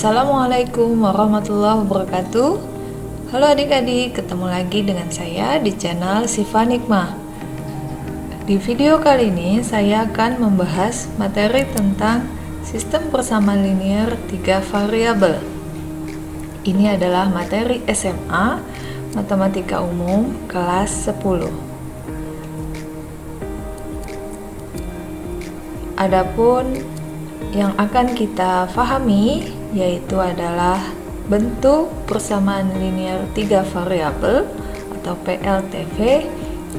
Assalamualaikum warahmatullahi wabarakatuh. Halo adik-adik, ketemu lagi dengan saya di channel Sifa Nikmah. Di video kali ini saya akan membahas materi tentang sistem persamaan linear 3 variabel. Ini adalah materi SMA Matematika Umum kelas 10. Adapun yang akan kita pahami yaitu adalah bentuk persamaan linear 3 variabel atau PLTV.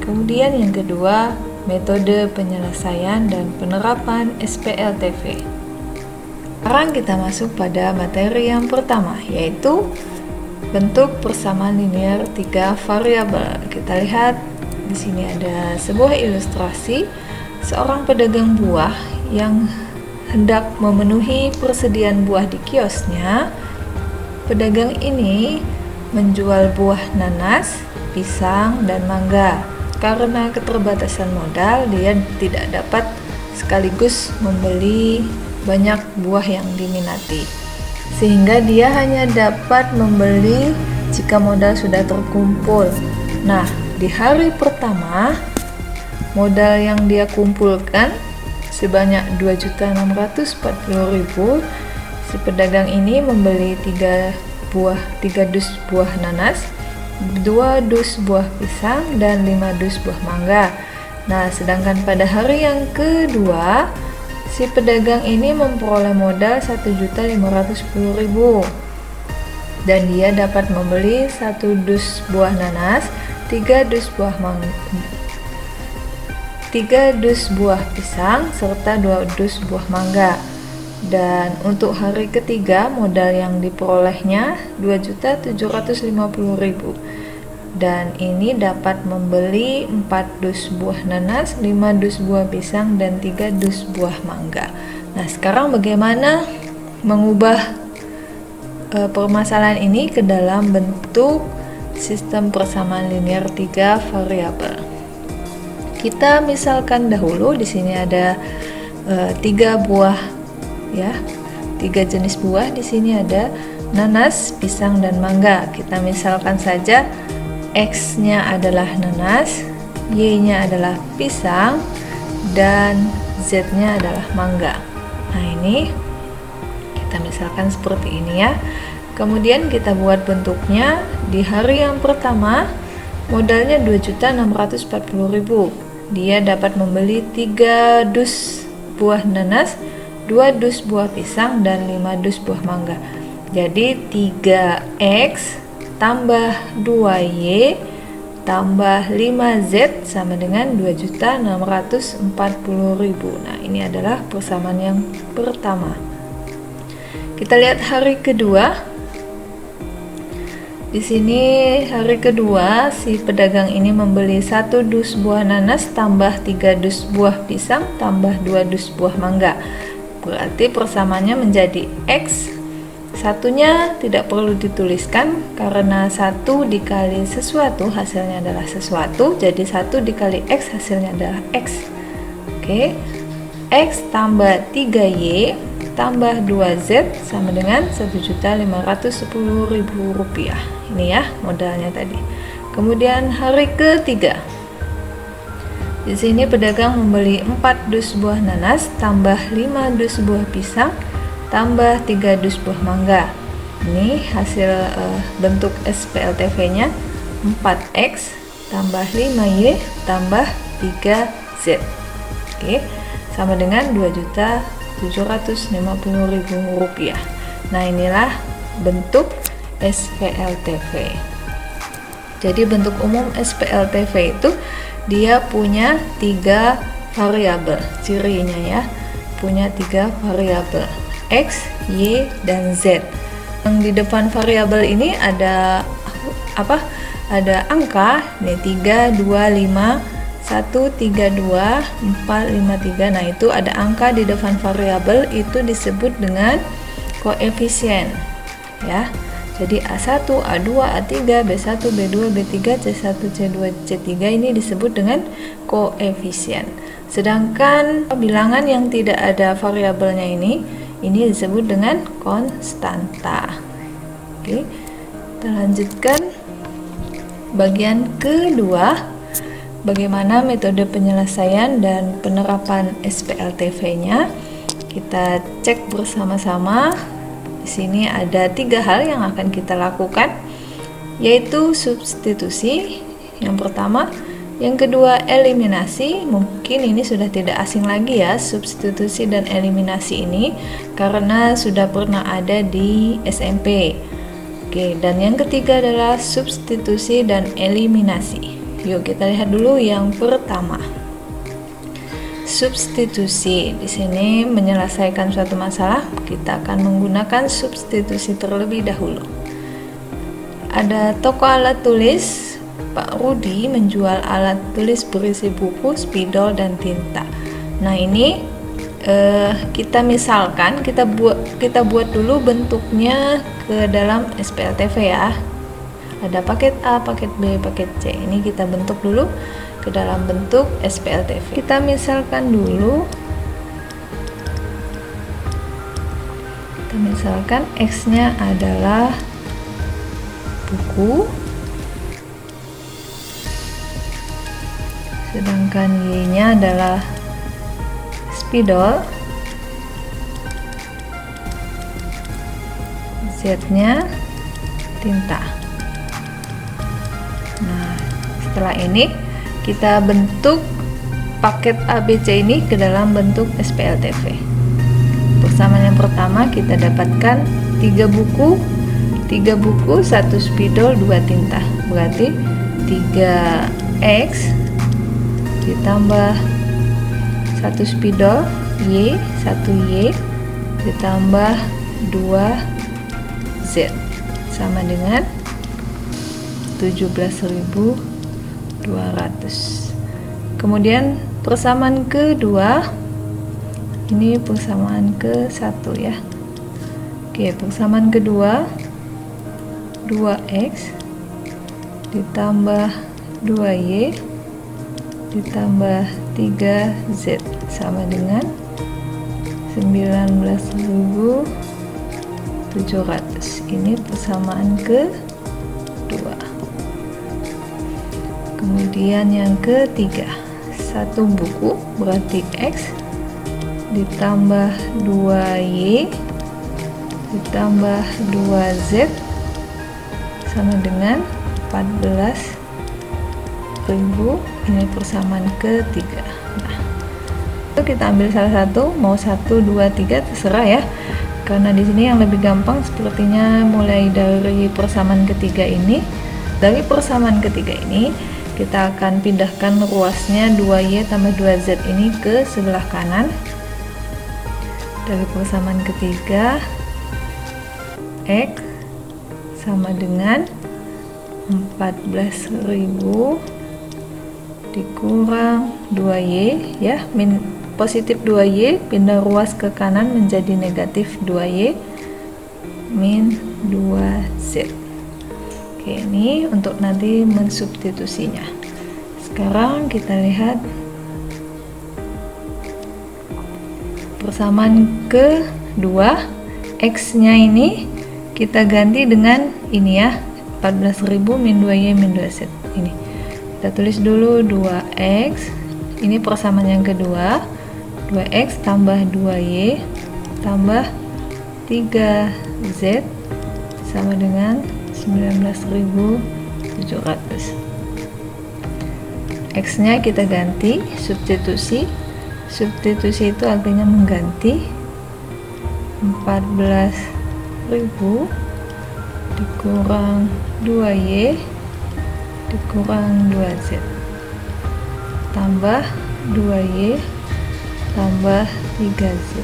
Kemudian yang kedua, metode penyelesaian dan penerapan SPLTV. Sekarang kita masuk pada materi yang pertama, yaitu bentuk persamaan linear 3 variabel. Kita lihat di sini ada sebuah ilustrasi seorang pedagang buah yang hendak memenuhi persediaan buah di kiosnya. Pedagang ini menjual buah nanas, pisang, dan mangga. Karena keterbatasan modal, dia tidak dapat sekaligus membeli banyak buah yang diminati, sehingga dia hanya dapat membeli jika modal sudah terkumpul. Nah, di hari pertama modal yang dia kumpulkan sebanyak 2.640.000, si pedagang ini membeli 3 dus buah nanas, 2 dus buah pisang, dan 5 dus buah mangga. Nah, sedangkan pada hari yang kedua, si pedagang ini memperoleh modal 1.510.000 dan dia dapat membeli 1 dus buah nanas, 3 dus buah mangga, 3 dus buah pisang, serta 2 dus buah mangga. Dan untuk hari ketiga modal yang diperolehnya 2.750.000 dan ini dapat membeli 4 dus buah nanas, 5 dus buah pisang, dan 3 dus buah mangga. Nah, sekarang bagaimana mengubah permasalahan ini ke dalam bentuk sistem persamaan linear 3 variabel? Kita misalkan dahulu di sini ada 3 buah, ya, 3 jenis buah. Di sini ada nanas, pisang, dan mangga. Kita misalkan saja X-nya adalah nanas, Y-nya adalah pisang, dan Z-nya adalah mangga. Nah, ini kita misalkan seperti ini ya. Kemudian kita buat bentuknya. Di hari yang pertama modalnya 2.640.000. Dia dapat membeli 3 dus buah nanas, 2 dus buah pisang, dan 5 dus buah mangga. Jadi 3X tambah 2Y tambah 5Z sama dengan 2.640.000. Nah, ini adalah persamaan yang pertama. Kita lihat hari kedua. Di sini hari kedua si pedagang ini membeli 1 dus buah nanas tambah 3 dus buah pisang tambah 2 dus buah mangga. Berarti persamaannya menjadi X. Satunya tidak perlu dituliskan karena 1 dikali sesuatu hasilnya adalah sesuatu. Jadi 1 dikali X hasilnya adalah X. Oke. X tambah 3Y tambah 2Z sama dengan 1.510.000 rupiah. Ini ya modalnya tadi. Kemudian hari ketiga, di sini pedagang membeli 4 dus buah nanas tambah 5 dus buah pisang tambah 3 dus buah mangga. Ini hasil bentuk SPLTV-nya 4X tambah 5Y tambah 3Z. Oke, sama dengan 2.750.000 rupiah. Nah, inilah bentuk SPLTV. Jadi bentuk umum SPLTV itu dia punya 3 variabel. Cirinya ya, punya 3 variabel X, Y, dan Z. Yang di depan variabel ini ada apa? Ada angka, nih 3, 2, 5, 1, 3, 2, 4, 5, 3. Nah, itu ada angka di depan variabel, itu disebut dengan koefisien ya. Jadi A1, A2, A3, B1, B2, B3, C1, C2, C3 ini disebut dengan koefisien. Sedangkan bilangan yang tidak ada variabelnya ini Ini disebut dengan konstanta. Oke, kita lanjutkan bagian kedua, bagaimana metode penyelesaian dan penerapan SPLTV-nya. Kita cek bersama-sama. Di sini ada 3 hal yang akan kita lakukan, yaitu substitusi yang pertama, yang kedua eliminasi. Mungkin ini sudah tidak asing lagi ya, substitusi dan eliminasi ini, karena sudah pernah ada di SMP. Oke, dan yang ketiga adalah substitusi dan eliminasi. Yuk kita lihat dulu yang pertama. Substitusi. Di sini menyelesaikan suatu masalah, kita akan menggunakan substitusi terlebih dahulu. Ada toko alat tulis, Pak Rudi menjual alat tulis berisi buku, spidol, dan tinta. Nah, ini kita misalkan, kita buat dulu bentuknya ke dalam SPLTV ya. Ada paket A, paket B, paket C. Ini kita bentuk dulu ke dalam bentuk SPLTV. Kita misalkan dulu, X-nya adalah buku, sedangkan Y-nya adalah spidol, Z-nya tinta. Nah, setelah ini kita bentuk paket ABC ini ke dalam bentuk SPLTV. Persamaan yang pertama kita dapatkan 3 buku, 1 spidol, 2 tinta. Berarti 3X ditambah 1 spidol, Y, 1Y ditambah 2Z sama dengan 17.200. Kemudian persamaan kedua, ini persamaan ke-1 ya. Oke, persamaan kedua 2X ditambah 2Y ditambah 3Z sama dengan 19.700. Ini persamaan kedua. Kemudian yang ketiga, 1 buku berarti X ditambah 2Y ditambah 2Z sama dengan 14.000. Ini persamaan ketiga. Nah, itu kita ambil salah satu, mau 1, 2, 3 terserah ya. Karena di sini yang lebih gampang sepertinya mulai dari persamaan ketiga ini. Dari persamaan ketiga ini kita akan pindahkan ruasnya 2Y tambah 2Z ini ke sebelah kanan. Dari persamaan ketiga, X sama dengan 14.000 dikurang 2Y ya, positif 2Y pindah ruas ke kanan menjadi negatif 2Y min 2Z. Oke, ini untuk nanti mensubstitusinya. Sekarang kita lihat persamaan kedua, X-nya ini kita ganti dengan ini ya, 14.000 min 2Y min 2Z. Ini kita tulis dulu 2X, ini persamaan yang kedua, 2X tambah 2Y tambah 3Z sama dengan 19.700. X nya kita ganti, substitusi itu artinya mengganti 14.000 dikurang 2Y dikurang 2Z tambah 2Y tambah 3Z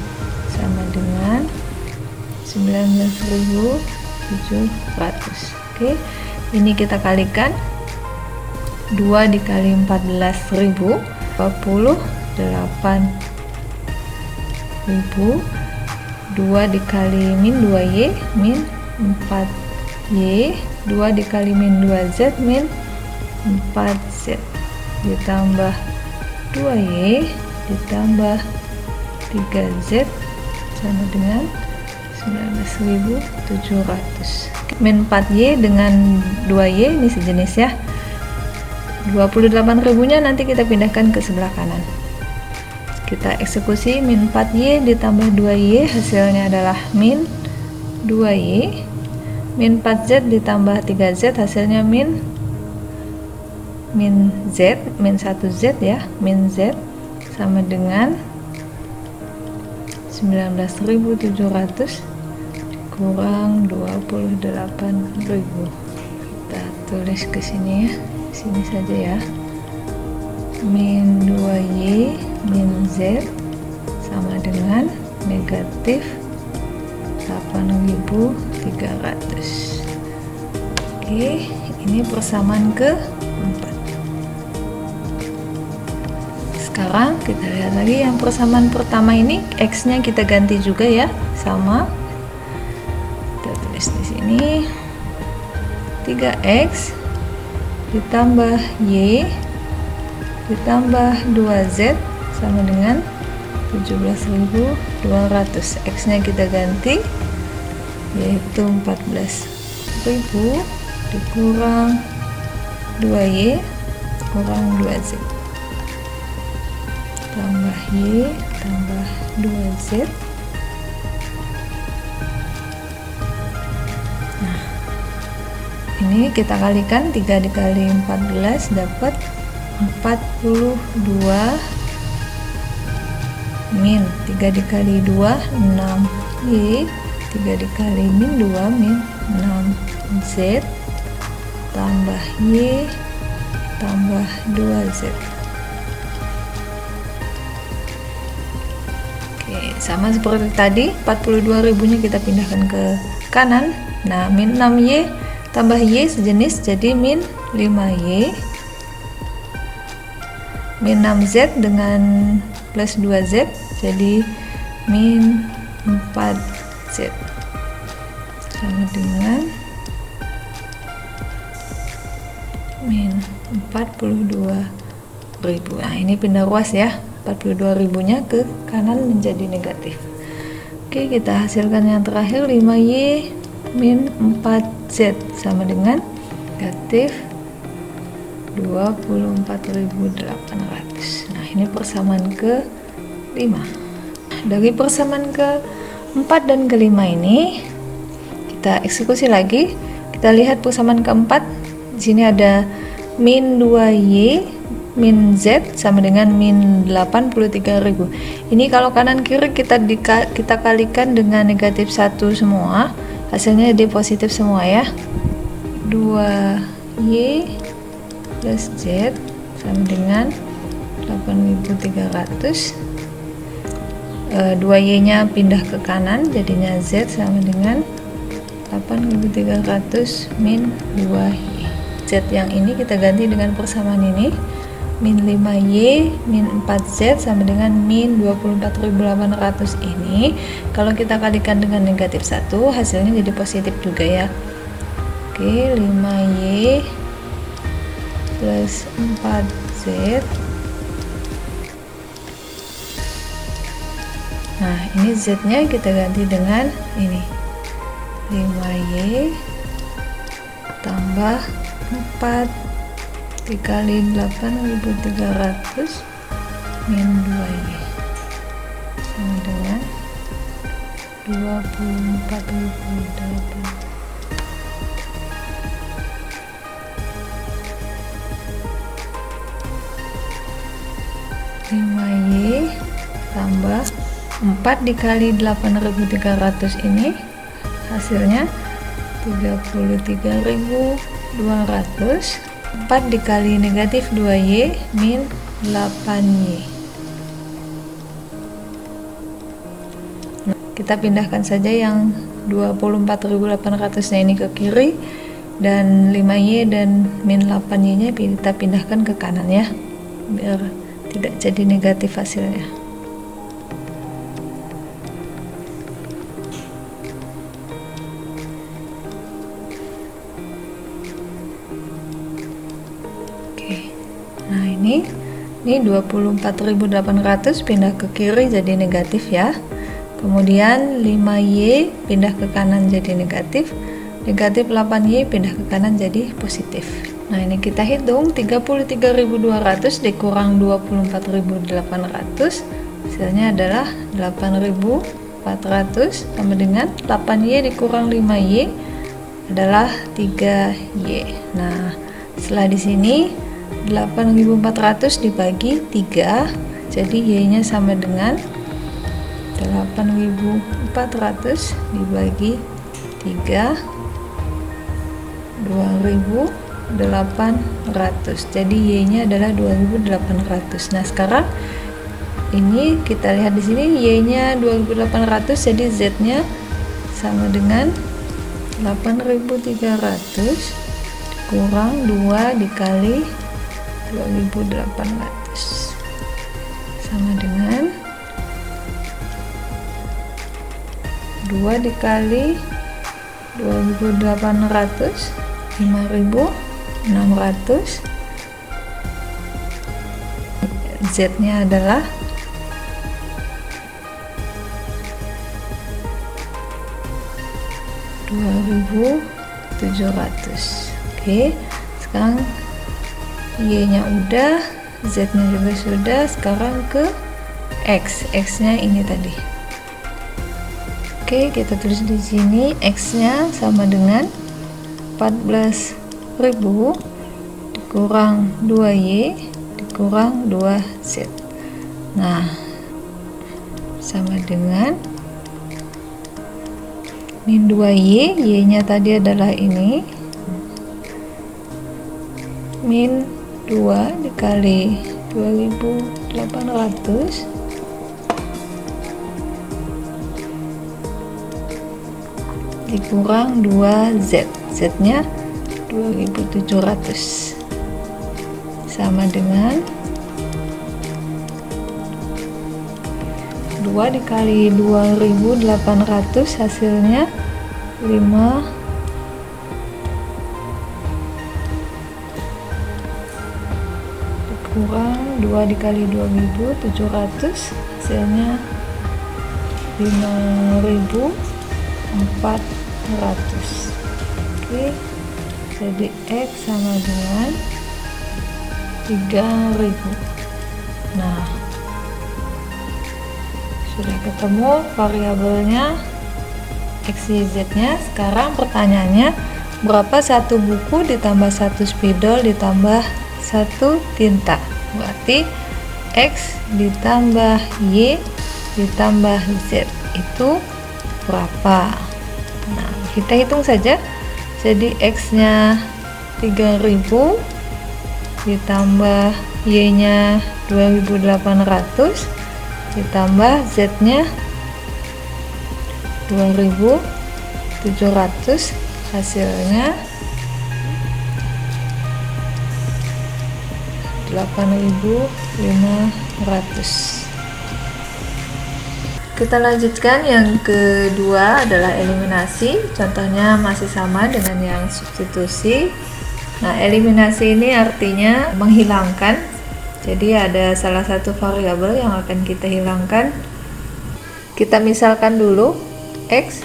sama dengan 19.700. Oke, ini kita kalikan 2 dikali 14.000 48.000, 2 dikali min 2Y min 4Y, 2 dikali min 2Z min 4Z ditambah 2Y ditambah 3Z sama dengan 19.700. Min 4Y dengan 2Y ini sejenis ya. 28.000 nya nanti kita pindahkan ke sebelah kanan. Kita eksekusi min 4Y ditambah 2Y, hasilnya adalah min 2Y. Min 4Z ditambah 3Z, hasilnya min Z, min 1Z ya, min Z sama dengan 19.700 kurang 28.000. Kita tulis ke sini ya, sini saja ya. Min 2Y min Z sama dengan negatif 8.300. Oke, ini persamaan ke-4. Sekarang kita lihat lagi yang persamaan pertama ini, X nya kita ganti juga ya, sama. Kita tulis di sini 3X ditambah Y ditambah 2Z sama dengan 17.200. X nya kita ganti yaitu 14.000 dikurang 2Y kurang 2Z tambah Y tambah 2Z. Nah, ini kita kalikan, 3 dikali 14 dapat 42 min 3 dikali 2 6Y, 3 dikali min 2 min 6Z tambah Y tambah 2Z. Oke, sama seperti tadi, 42.000 nya kita pindahkan ke kanan. Nah, min 6Y tambah Y sejenis, jadi min 5Y, min 6Z dengan plus 2Z jadi min 4Z sama dengan min 42.000. Nah, ini pindah ruas ya, 42.000 nya ke kanan menjadi negatif. Oke, kita hasilkan yang terakhir, 5Y min 4Z sama dengan negatif 24.800. Nah, ini persamaan ke-5. Dari persamaan ke-4 dan ke-5 ini kita eksekusi lagi. Kita lihat persamaan ke-4. Di sini ada min 2Y min Z sama dengan min 83.000. Ini kalau kanan kiri kita kalikan dengan negatif 1 semua, hasilnya jadi positif semua ya. 2Y plus Z sama dengan 8.300. 2Y nya pindah ke kanan, jadinya Z sama dengan 8.300 min 2Y. Z yang ini kita ganti dengan persamaan ini, min 5Y min 4Z sama dengan min 24.800. Ini kalau kita kalikan dengan negatif 1, hasilnya jadi positif juga ya. Oke, 5Y plus 4Z. Nah, ini Z nya kita ganti dengan ini, 5Y tambah 4 dikali 8.300 min 2Y sama dengan 24.800. 5Y tambah 4 dikali 8.300 ini hasilnya 33.200. 4 dikali negatif 2Y min 8Y. Nah, kita pindahkan saja yang 24.800 nya ini ke kiri, dan 5Y dan min 8Y nya kita pindahkan ke kanan ya, biar tidak jadi negatif hasilnya. Oke, nah ini 24.800 pindah ke kiri jadi negatif ya. Kemudian 5Y pindah ke kanan jadi negatif, negatif 8Y pindah ke kanan jadi positif. Nah, ini kita hitung 33.200 dikurang 24.800, hasilnya adalah 8.400 sama dengan 8Y dikurang 5Y adalah 3Y. Nah, setelah di sini 8.400 dibagi 3, jadi Y-nya sama dengan 8.400 dibagi 3, 2.800. Jadi Y-nya adalah 2.800. Nah, sekarang ini kita lihat di sini Y-nya 2.800, jadi Z-nya sama dengan 8.300 kurang 2 dikali 2.800 sama dengan 2 dikali 2.800, 5.600. Z-nya adalah 2.700. Oke, sekarang Y-nya udah, Z-nya juga sudah. Sekarang ke X. X-nya ini tadi. Oke, kita tulis di sini X-nya sama dengan 14.000 dikurang 2Y dikurang 2Z. Nah, sama dengan min 2Y, Y-nya tadi adalah ini, min 2 dikali 2.800 dikurang 2Z. Z-nya 2.700 sama dengan 2 dikali 2.800, hasilnya 5 dikurang 2 dikali 2.700, hasilnya 5.400. Oke, jadi X sama dengan 3.000. Nah, sudah ketemu variabelnya X, Y, Z nya. Sekarang pertanyaannya, berapa satu buku ditambah satu spidol ditambah satu tinta? Berarti X ditambah Y ditambah Z itu berapa? Nah, kita hitung saja. Jadi X nya 3.000 ditambah Y nya 2.800 ditambah Z nya 2.700, hasilnya 8.500. Kita lanjutkan, yang kedua adalah eliminasi. Contohnya masih sama dengan yang substitusi. Nah, eliminasi ini artinya menghilangkan. Jadi ada salah satu variabel yang akan kita hilangkan. Kita misalkan dulu X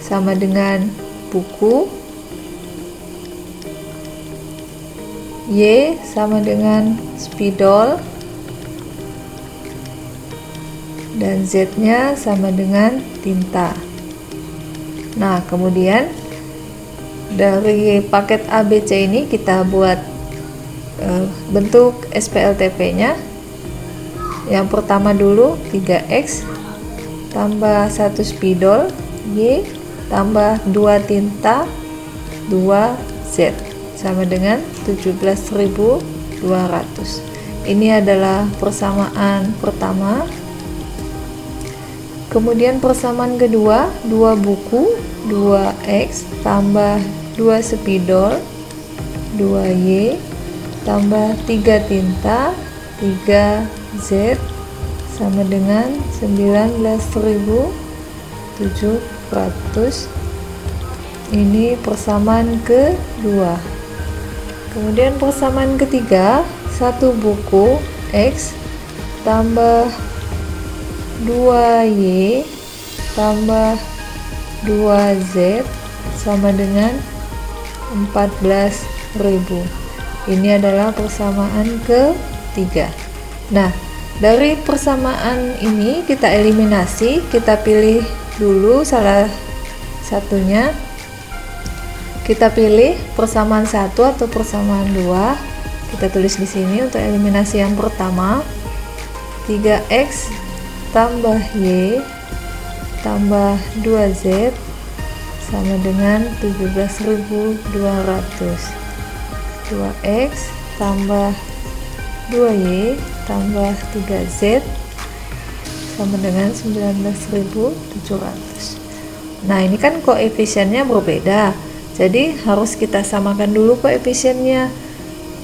sama dengan buku, Y sama dengan spidol, dan Z-nya sama dengan tinta. Nah, kemudian dari paket ABC ini kita buat bentuk SPLTP-nya. Yang pertama dulu 3X tambah 1 spidol, Y tambah 2 tinta, 2Z sama dengan 17.200. Ini adalah persamaan pertama. Kemudian persamaan kedua, 2 buku, 2X tambah 2 spidol, 2Y tambah 3 tinta, 3Z sama dengan 19.700. Ini persamaan kedua. Kemudian persamaan ketiga, 1 buku X tambah 2Y tambah 2Z sama dengan 14.000. Ini adalah persamaan ketiga. Nah, dari persamaan ini kita eliminasi, kita pilih dulu salah satunya. Kita pilih persamaan 1 atau persamaan 2. Kita tulis di sini untuk eliminasi yang pertama. 3x tambah y tambah 2z sama dengan 17.200. 2x tambah 2y tambah 3z sama dengan 19.700. Nah, ini kan koefisiennya berbeda, jadi harus kita samakan dulu koefisiennya.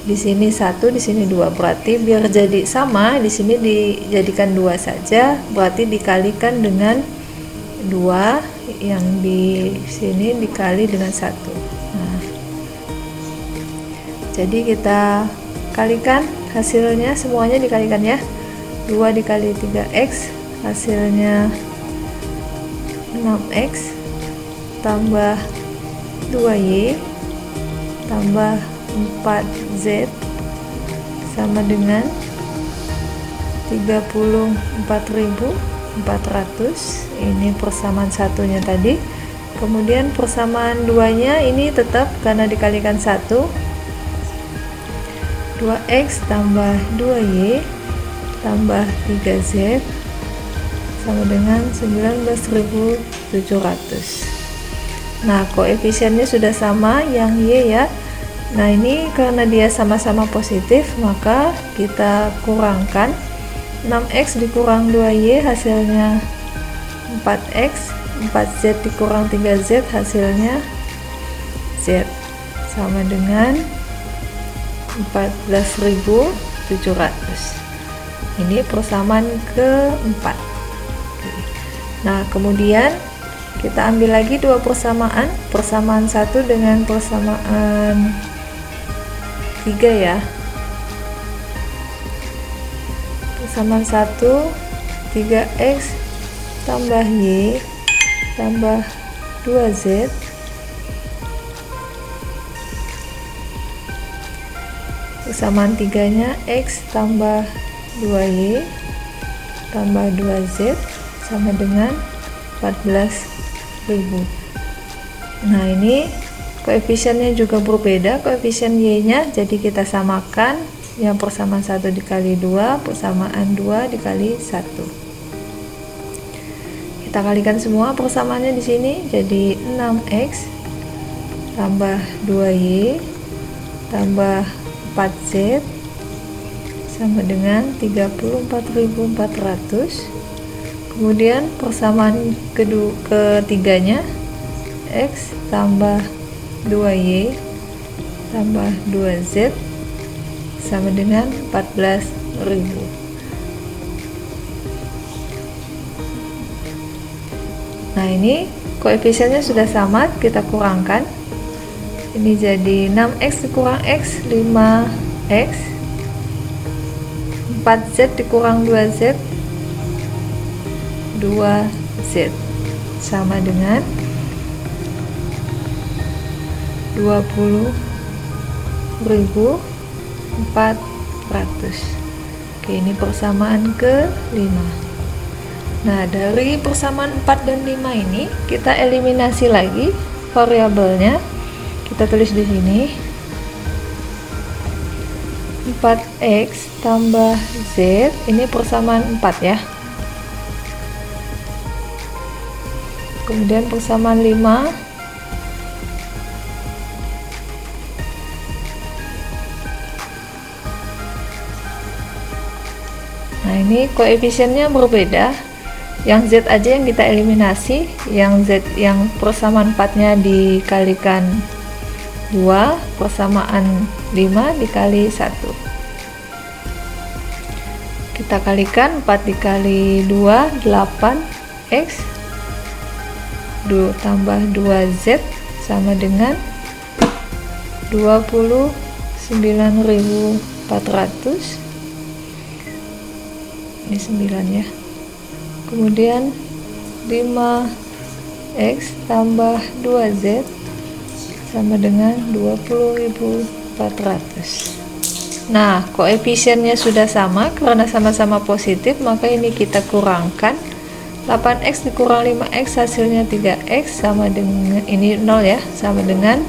Di sini 1, di sini 2, berarti biar jadi sama, di sini dijadikan 2 saja, berarti dikalikan dengan 2, yang di sini dikali dengan 1. Nah, jadi kita kalikan hasilnya, semuanya dikalikan ya. 2 dikali 3x hasilnya 6x tambah 2y tambah 4z sama dengan 34.400. Ini persamaan satunya tadi. Kemudian persamaan 2-nya ini tetap karena dikalikan 1. 2x tambah 2y tambah 3z sama dengan 19.700. Nah, koefisiennya sudah sama yang y ya. Nah, ini karena dia sama-sama positif, maka kita kurangkan. 6x dikurang 2y hasilnya 4x, 4z dikurang 3z hasilnya z sama dengan 14.700. Ini persamaan keempat. Nah, kemudian kita ambil lagi dua persamaan, persamaan 1 dengan persamaan 3 ya. Persamaan 1, 3x tambah y tambah 2z persamaan 3-nya x tambah 2y tambah 2z sama dengan 14.000. Nah, ini koefisiennya juga berbeda, koefisien y-nya, jadi kita samakan. Yang persamaan 1 dikali 2, persamaan 2 dikali 1. Kita kalikan semua persamaannya di sini, jadi 6x tambah 2y tambah 4z sama dengan 34.400. Kemudian persamaan ketiganya, x tambah 2y tambah 2z sama dengan 14.000. Nah, ini koefisiennya sudah sama, kita kurangkan. Ini jadi 6x dikurang x, 5x, 4z dikurang 2z, 2z sama dengan 20.400. Oke, ini persamaan ke-5. Nah, dari persamaan 4 dan 5 ini kita eliminasi lagi variabelnya. Kita tulis di sini 4x tambah z, ini persamaan 4 ya. Kemudian persamaan 5 nah, ini koefisiennya berbeda. Yang z aja yang kita eliminasi, yang z yang persamaan 4-nya dikalikan 2, persamaan 5 dikali 1. Kita kalikan 4 dikali 2, 8x tambah 2z sama dengan 29.400. Ini 9 ya. Kemudian 5x tambah 2z sama dengan 20.400. Nah, koefisiennya sudah sama karena sama-sama positif, maka ini kita kurangkan. 8x dikurang 5x hasilnya 3x sama dengan ini 0 ya, sama dengan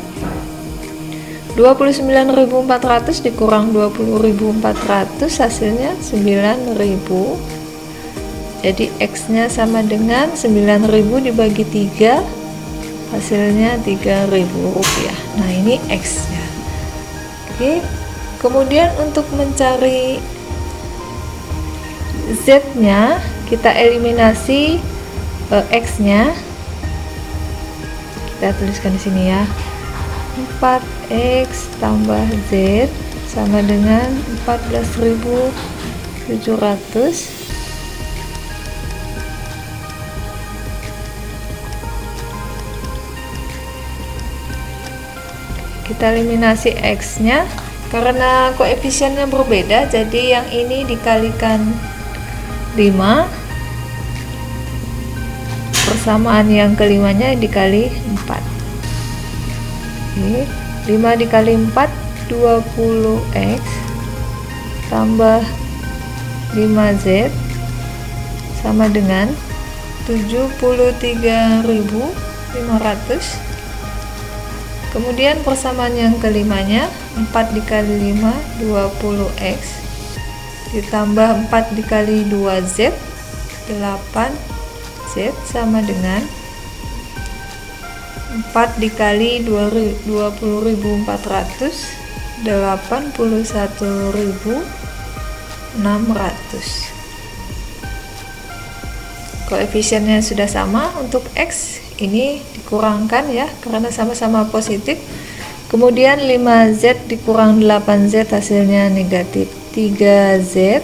29.400 dikurang 20.400 hasilnya 9.000. Jadi x nya sama dengan 9.000 dibagi 3 hasilnya 3.000 rupiah. Nah, ini x nya. Oke, kemudian untuk mencari z nya kita eliminasi x nya, kita tuliskan di sini ya, 4x tambah z sama dengan 14.700. Kita eliminasi x nya karena koefisiennya berbeda, jadi yang ini dikalikan 5, persamaan yang kelimanya dikali 4. Oke, 5 dikali 4 20x tambah 5z sama dengan 73.500. Kemudian persamaan yang kelimanya 4 dikali 5 20x ditambah 4 dikali 2z 8z sama dengan 4 dikali 20.400 81.600. Koefisiennya sudah sama. Untuk x ini dikurangkan ya karena sama-sama positif. Kemudian 5z dikurang 8z hasilnya negatif 3z.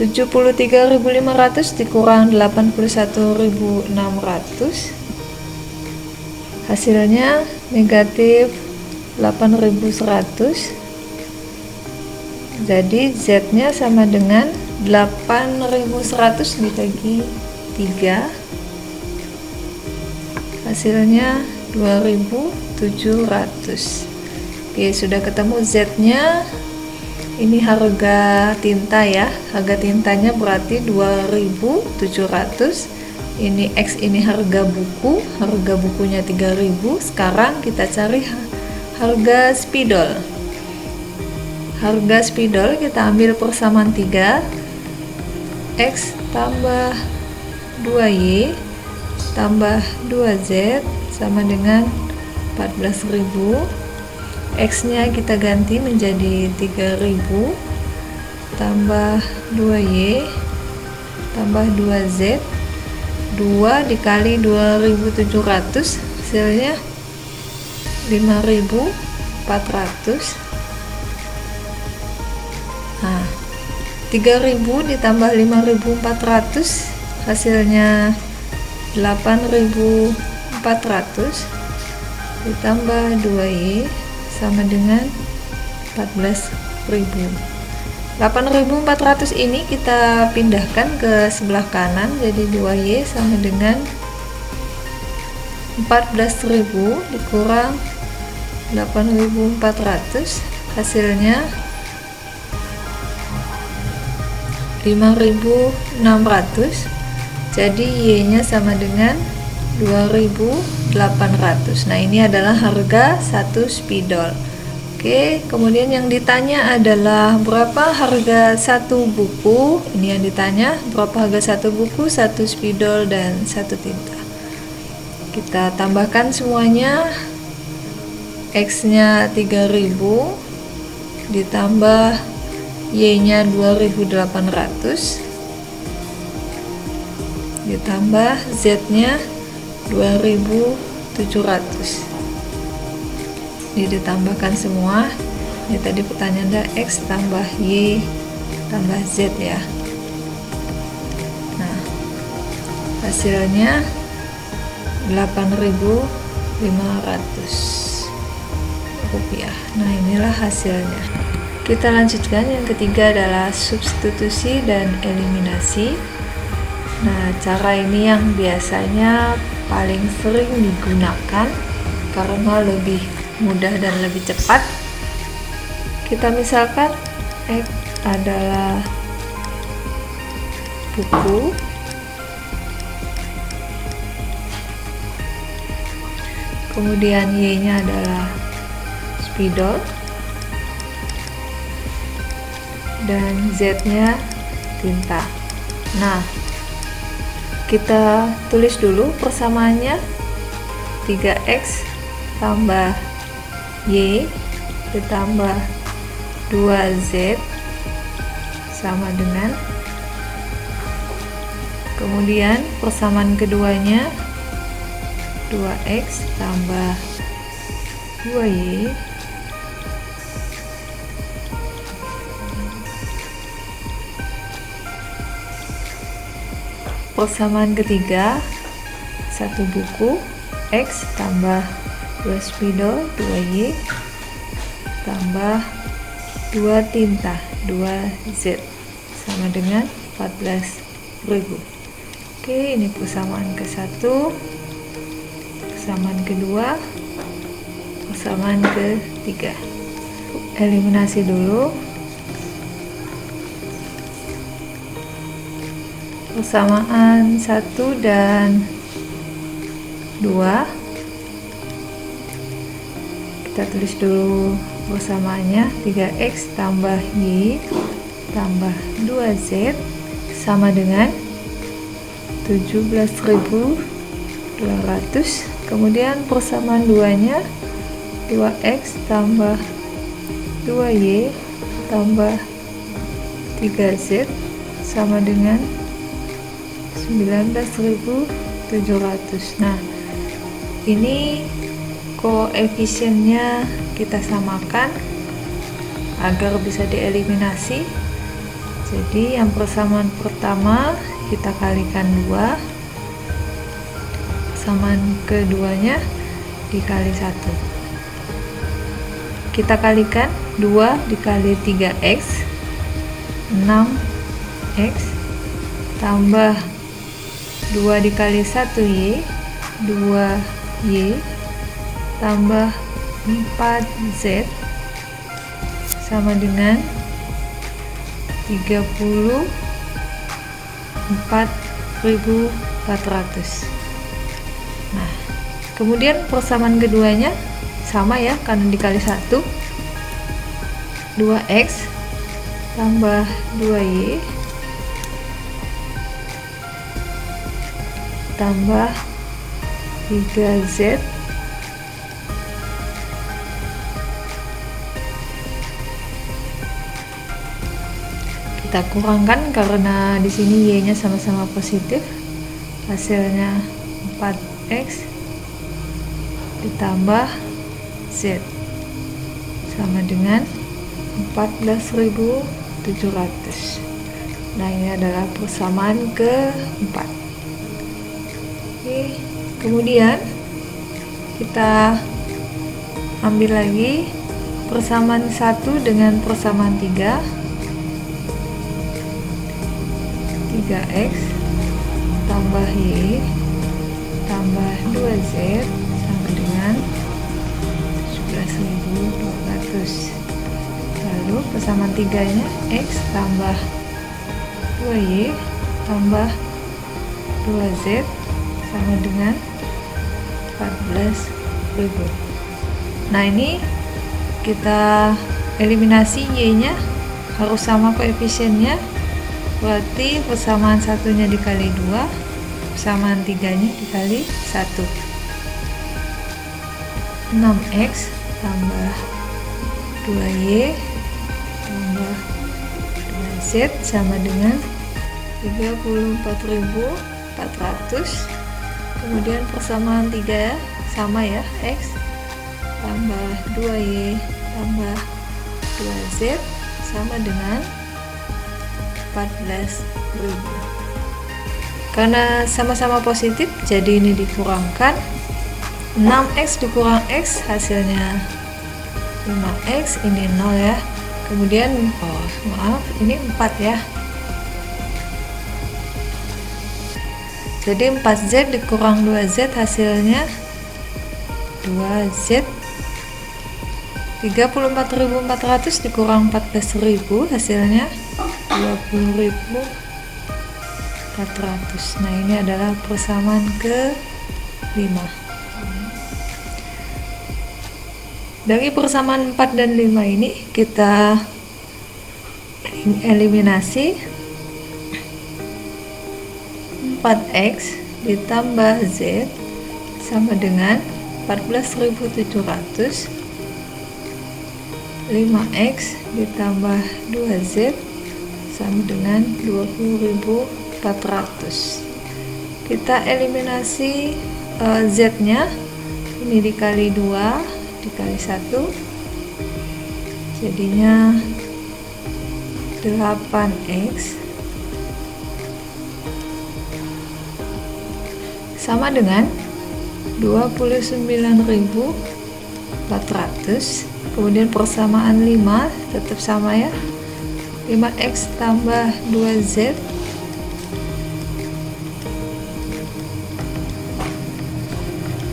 73.500 dikurang 81.600 hasilnya negatif 8.100. Jadi z nya sama dengan 8.100 dibagi 3 hasilnya 2.700. Oke, sudah ketemu z nya. Ini harga tinta ya, harga tintanya berarti 2.700. Ini x, ini harga buku, harga bukunya 3.000. Sekarang kita cari harga spidol. Harga spidol kita ambil persamaan 3, x tambah 2y tambah 2z sama dengan 14.000. X nya kita ganti menjadi 3.000 tambah 2y tambah 2z, 2 dikali 2.700 hasilnya 5.400. Nah, 3.000 ditambah 5.400 hasilnya 8.400 ditambah 2y sama dengan 14.000. 8.400 ini kita pindahkan ke sebelah kanan, jadi 2y sama dengan 14.000 dikurang 8.400 hasilnya 5.600. Jadi y nya sama dengan 2.800. Nah, ini adalah harga satu spidol. Oke, kemudian yang ditanya adalah berapa harga satu buku. Ini yang ditanya, berapa harga satu buku, satu spidol, dan satu tinta. Kita tambahkan semuanya. X nya 3.000 ditambah y nya 2.800 ditambah z nya 2.700. Ini ditambahkan semua. Ini tadi pertanyaan ada x tambah y tambah z ya. Nah, hasilnya 8.500 rupiah. Nah, inilah hasilnya. Kita lanjutkan, yang ketiga adalah substitusi dan eliminasi. Nah, cara ini yang biasanya paling sering digunakan karena lebih mudah dan lebih cepat. Kita misalkan X adalah buku, kemudian Y-nya adalah spidol, dan Z-nya tinta. Nah, kita tulis dulu persamaannya. 3X tambah Y ditambah 2Z sama dengan, kemudian persamaan keduanya 2X tambah 2Y persamaan ketiga, satu buku, X tambah 2 spidol 2Y tambah 2 tinta 2Z sama dengan 14.000. Oke, ini persamaan ke-1, persamaan kedua, persamaan ketiga. Eliminasi dulu. Persamaan 1 dan 2, kita tulis dulu persamaannya. 3X tambah Y tambah 2Z sama dengan 17.200. Kemudian persamaan 2-nya 2X tambah 2Y tambah 3Z sama dengan 19.700. Nah, ini koefisiennya kita samakan agar bisa dieliminasi. Jadi yang persamaan pertama kita kalikan 2, persamaan keduanya dikali 1. Kita kalikan 2 dikali 3X 6X tambah 2 dikali 1Y 2Y tambah 4Z sama dengan 34.400. Nah, kemudian persamaan keduanya sama ya, karena dikali 1. 2X tambah 2Y tambah 3Z kita kurangkan karena di sini Y-nya sama-sama positif. Hasilnya 4X ditambah Z sama dengan 14.700. Nah, ini adalah persamaan keempat. Oke, kemudian kita ambil lagi persamaan 1 dengan persamaan 3. 3X tambah Y tambah 2Z sama dengan 17.200. Lalu persamaan 3-nya X tambah 2Y tambah 2Z sama dengan 14.000. Nah, ini kita eliminasi Y-nya harus sama koefisiennya, berarti persamaan satunya dikali 2, persamaan 3-nya dikali 1. 6X tambah 2Y tambah 2Z sama dengan 34.400. Kemudian persamaan 3 sama ya, X tambah 2Y tambah 2Z sama dengan 14.000. Karena sama-sama positif, jadi ini dikurangkan. 6X dikurang X hasilnya 5X, ini 0 ya. Kemudian ini 4 ya. Jadi 4Z dikurang 2Z hasilnya 2Z. 34.400 dikurang 14.000 hasilnya 20.400. Nah, ini adalah persamaan ke-5. Dari persamaan 4 dan 5 ini kita eliminasi. 4x ditambah z sama dengan 14.700. 5x ditambah 2z sama dengan 20.400. Kita eliminasi z nya, ini dikali 2 dikali 1 jadinya 8x sama dengan 29.400. Kemudian persamaan 5 tetap sama ya, 5x tambah 2z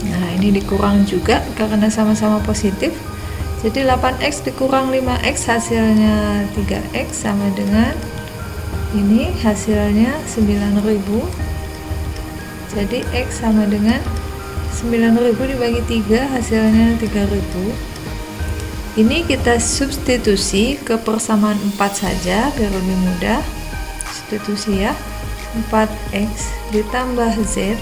nah ini dikurang juga karena sama-sama positif, jadi 8x dikurang 5x hasilnya 3x sama dengan ini hasilnya 9.000. Jadi x sama dengan 9.000 dibagi 3 hasilnya 3.000. Ini kita substitusi ke persamaan 4 saja biar lebih mudah. Substitusi ya, 4x ditambah z.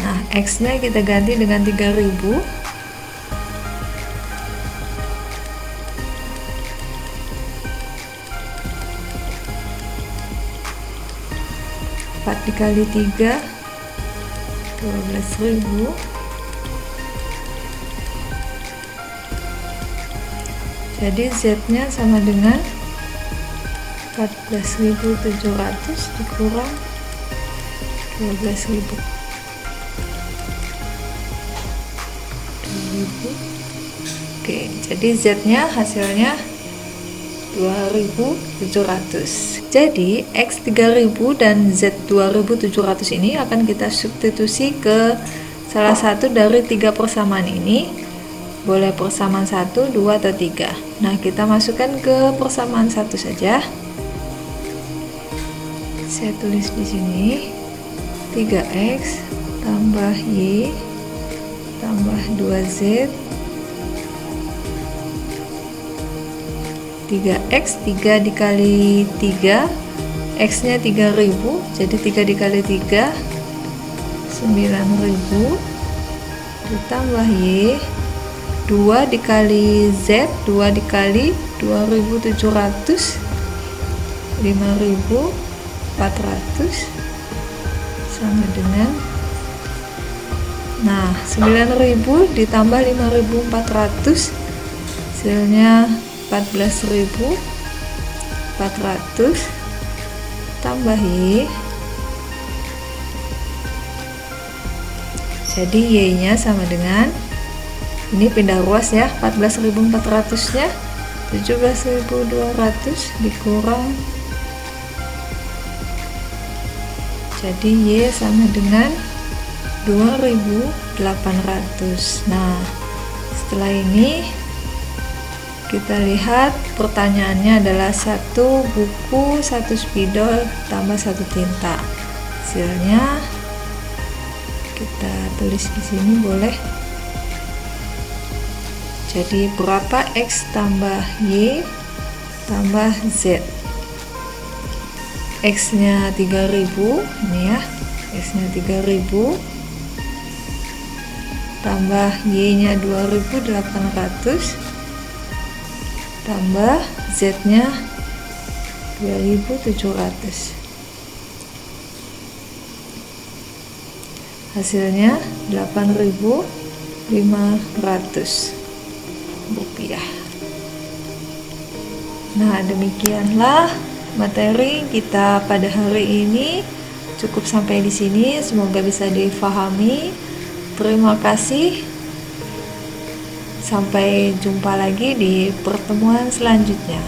Nah, x nya kita ganti dengan 3.000. 4 dikali 3 12.000. Jadi z nya sama dengan 14.700 dikurang 12.000. Oke, jadi z nya hasilnya 2.700. Jadi x 3.000 dan z 2.700 ini akan kita substitusi ke salah satu dari 3 persamaan ini. Boleh persamaan 1, 2, atau 3. Nah, kita masukkan ke persamaan 1 saja. Saya tulis di sini 3x tambah y tambah 2z. 3x 3 dikali 3, x nya 3.000, jadi 3 dikali 3 9.000 ditambah y 2 dikali z, 2 dikali 2.700 5.400 sama dengan, nah 9.000 ditambah 5.400 hasilnya 14.400 tambah y, jadi y nya sama dengan, ini pindah ruas ya, 14.400 nya 17.200 dikurang, jadi y sama dengan 2.800. Nah, setelah ini kita lihat pertanyaannya adalah 1 buku, 1 spidol tambah 1 tinta. Hasilnya kita tulis di sini boleh. Jadi berapa x tambah y tambah z? X nya 3.000, ini ya, x nya 3.000 tambah y nya 2.800 tambah z nya 2.700. Hasilnya 8.500 rupiah. Nah, demikianlah materi kita pada hari ini. Cukup sampai di sini, semoga bisa difahami. Terima kasih. Sampai jumpa lagi di pertemuan selanjutnya.